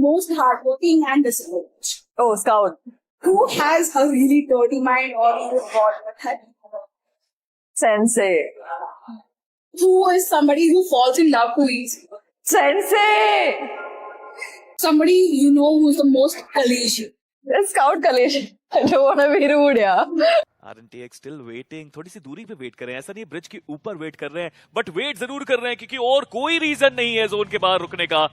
most hardworking and disciplined? Oh, Scout. Who has a really dirty mind or is God with her? Sensei. Who is somebody who falls in love too easy? Sensei! Somebody you know who's the most collision. Scout Kalesh. I don't want to be rude, yeah. RNTX still waiting. थोड़ी सी दूरी पे wait कर रहे हैं, ऐसा नहीं bridge के ऊपर वेट कर रहे हैं, बट वेट जरूर कर रहे हैं क्योंकि और कोई रीजन नहीं है जोन के बाहर रुकने का।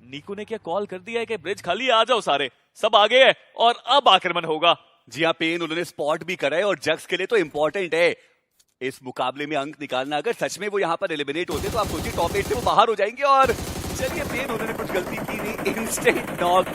नीकू ने क्या कॉल कर दिया है कि ब्रिज खाली, आ जाओ सारे, सब आगे है और अब आक्रमण होगा। जी हाँ, पेन उन्होंने स्पॉट भी करा है और जग्स के लिए तो इंपॉर्टेंट है इस मुकाबले में अंक निकालना। अगर सच में वो यहाँ पर एलिमिनेट होते तो आप सोचिए टॉप 8 से वो बाहर हो जाएंगे। और चलिए, पेन उन्होंने कुछ गलती की नहीं, इंस्टेंट नॉक,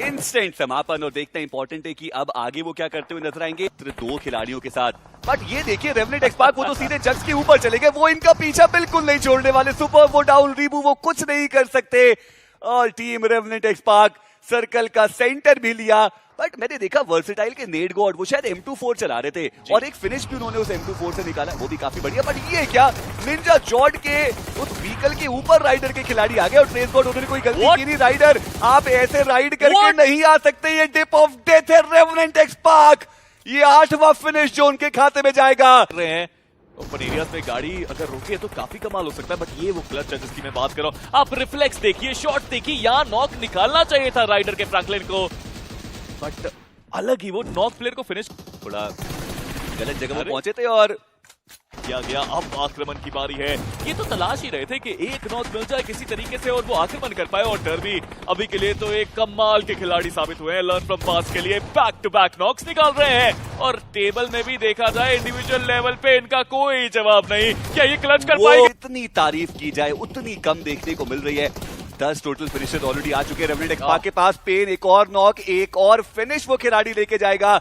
इंस्टेंट समापन। और देखना इंपॉर्टेंट है कि अब आगे वो क्या करते हुए नजर आएंगे दो खिलाड़ियों के साथ। बट ये देखिए, रेवनेंट एक्सपार्क वो तो सीधे जग्स के ऊपर चले गए, वो इनका पीछा बिल्कुल नहीं छोड़ने वाले। सुपर वो डाउन, रीबू वो कुछ नहीं कर सकते। और टीम रेवनेंट एक्सपार्क सर्कल का सेंटर भी लिया। बट मैंने देखा वर्सेटाइल के नेड गॉड वो शायद M24 चला रहे थे और एक फिनिश भी उन्होंने उस M24 से निकाला, वो भी काफी बढ़िया। बट ये क्या, निंजा जॉर्ड के उस व्हीकल के ऊपर राइडर के खिलाड़ी आ गए और ट्रेस गॉड उन्होंने कोई गलती की नहीं। राइडर, आप ऐसे राइड करके नहीं आ सकते, ये डिप ऑफ डेथ है रेवनेंट एक्सपार्क। ये 8वां फिनिश जो उनके खाते में जाएगा। रहे हैं ओपन एरियाज में गाड़ी अगर रुके तो काफी कमाल हो सकता है, बट ये वो क्लच है जिसकी मैं बात कर रहा हूं। आप रिफ्लेक्स देखिए, शॉट देखिए, यहाँ नॉक निकालना चाहिए था राइडर के फ्रैंकलिन को, बट अलग ही वो नॉक प्लेयर को फिनिश थोड़ा गलत जगह पर पहुंचे थे और किया गया। अब आक्रमण की बारी है। ये तो तलाश ही रहे थे कि एक नॉक मिल जाए किसी तरीके से और वो आक्रमण कर पाए। और डर्बी अभी के लिए तो एक कमाल के खिलाड़ी साबित हुए हैं। लर्न फ्रॉम पास के लिए बैक टू बैक नॉक्स निकाल रहे हैं और टेबल में भी देखा जाए इंडिविजुअल लेवल पे इनका कोई जवाब नहीं। क्या ये क्लच कर पाएंगे? इतनी तारीफ की जाए उतनी कम देखने को मिल रही है। 10 टोटल फिनिशर ऑलरेडी आ चुके हैं रेवनेंट एक्सपार्क के पास। पेन एक और नॉक, एक और फिनिश वो खिलाड़ी लेके जाएगा।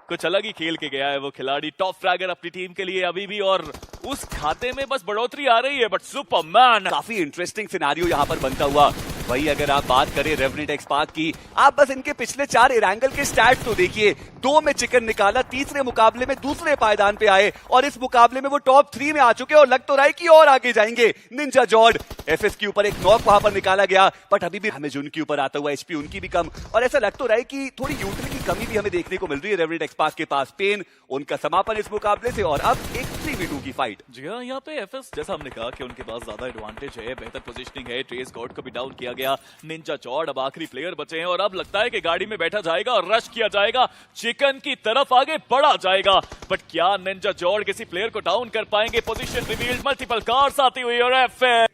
कुछ अलग ही खेल के गया है वो खिलाड़ी, टॉप फ्रैगर अपनी टीम के लिए अभी भी, और उस खाते में बस बढ़ोतरी आ रही है। बट सुपरमैन, काफी इंटरेस्टिंग सिनेरियो यहाँ पर बनता हुआ। वही अगर आप बात करें रेवनेंट एक्सपार्क की, आप बस इनके पिछले 4 एरांगल के स्टैट तो देखिए। 2 में चिकन निकाला, तीसरे मुकाबले में दूसरे पायदान पे आए और इस मुकाबले में वो टॉप 3 में आ चुके और लग तो रहा है कि और आगे जाएंगे। निंजा जॉर्ड, एफएस के ऊपर एक नॉक वहां पर निकाला गया, बट अभी भी हमें जुन के ऊपर आता हुआ एचपी उनकी भी कम और ऐसा लग तो रहा है कि थोड़ी यूटिलिटी की कमी भी हमें देखने को मिल रही है रेवनेंट एक्सपार्क के पास। पेन उनका समापन इस मुकाबले से और अब एक 3v2 की फाइट। जी हाँ, यहाँ पे एफएस जैसा हमने कहा कि उनके पास ज्यादा एडवांटेज है, बेहतर पोजीशनिंग है। ट्रेस गॉड को भी डाउन किया गया। निंजा जॉर्ड अब आखिरी प्लेयर बचे हैं और अब लगता है कि गाड़ी में बैठा जाएगा और रश किया जाएगा, चिकन की तरफ आगे बढ़ा जाएगा। बट क्या निंजा जॉर्ड किसी प्लेयर को डाउन कर पाएंगे? पोजीशन रिवील्ड, मल्टीपल कार्स आती हुई और एफएस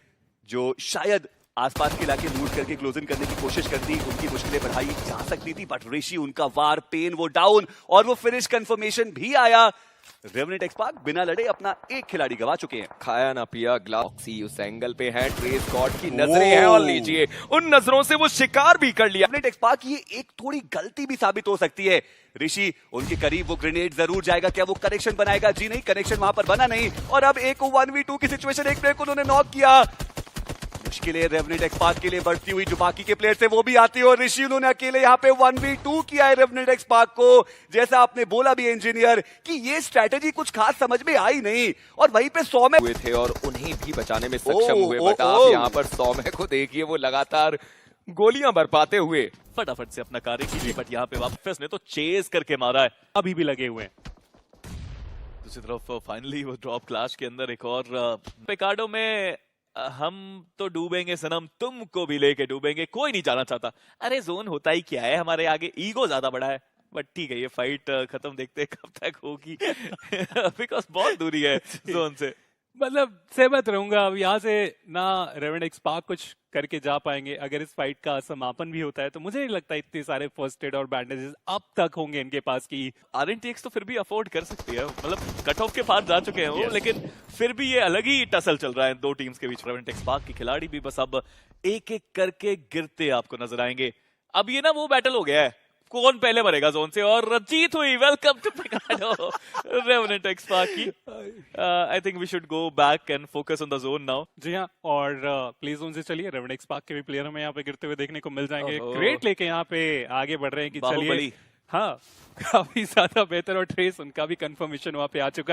जो शायद आसपास के इलाके लूट करके क्लोजिंग करने की कोशिश करती, उनकी मुश्किलें बढ़ाई जा सकती थी। बट ऋषि उनका वार, पेन वो डाउन और वो फिनिश कंफर्मेशन भी आया। रेवनेंट एक्सपार्क बिना लड़े अपना एक खिलाड़ी गवा चुके हैं। खाया ना पिया ग्लाक्सी उस एंगल पे है, ट्रेस गॉड की नजरें हैं और लीजिए उन नजरों से वो शिकार भी कर लिया। रेवनेंट एक्सपार्क ये एक थोड़ी गलती भी साबित हो सकती है। ऋषि उनके करीब वो ग्रेनेड जरूर जाएगा, क्या वो कनेक्शन बनाएगा? जी नहीं, कनेक्शन वहां पर बना नहीं और अब एक 1v2 की सिचुएशन, एक प्लेयर को उन्होंने नॉक किया। मुश्किलें रेवनेंट एक्सपार्क के लिए बढ़ती हुई, जो बाकी के प्लेयर थे वो भी आती है और ऋषि उन्होंने अकेले यहाँ पे 1v2 किया है रेवनेंट एक्सपार्क को। जैसा आपने बोला भी इंजीनियर कि ये स्ट्रेटेजी कुछ खास समझ में आई नहीं और वहीं पे 100 में हुए थे और उन्हें भी बचाने में सक्षम हुए। बट आप यहाँ पर 100 को देखिए, वो लगातार गोलियां बरपाते हुए फटाफट से अपना कार्य कीजिए। बट यहाँ पे वापस ने तो चेज करके मारा है, अभी भी लगे हुए हैं। दूसरी तरफ फाइनली वो ड्रॉप क्लैश के अंदर एक और पिकार्डो में हम तो डूबेंगे सनम, तुमको भी लेके डूबेंगे, कोई नहीं जाना चाहता। अरे जोन होता ही क्या है हमारे आगे, ईगो ज्यादा बड़ा है। बट ठीक है, ये फाइट खत्म देखते हैं कब तक होगी बिकॉज बहुत दूरी है जोन से। मतलब सहमत रहूंगा, अब यहाँ से ना रेवनेंट एक्सपार्क कुछ करके जा पाएंगे। अगर इस फाइट का समापन भी होता है तो मुझे नहीं लगता इतने सारे फर्स्ट एड और बैंडेजेस अब तक होंगे इनके पास की। RNTX तो फिर भी अफोर्ड कर सकती है, मतलब कट ऑफ के पार जा चुके हैं वो, लेकिन फिर भी ये अलग ही टसल चल रहा है दो टीम्स के बीच। रेवनेंट एक्सपार्क के खिलाड़ी भी बस अब एक एक करके गिरते आपको नजर आएंगे। अब ये ना वो बैटल हो गया है, कौन पहले मरेगा जोन से, और जीत हुई। वेलकम टू पिकार्डो रेवनेंट एक्सपार्क की। I think we should go back and focus on the zone now. जी हाँ, और प्ले जोन से चलिए, रेवनेंट एक्सपार्क के भी प्लेयर हमें यहाँ पे गिरते हुए देखने को मिल जाएंगे। क्रेट लेके यहाँ पे आगे बढ़ रहे हैं कि चलिए, हाँ काफी ज्यादा बेहतर, और ट्रेस उनका भी कंफर्मेशन वहां पे आ चुका है।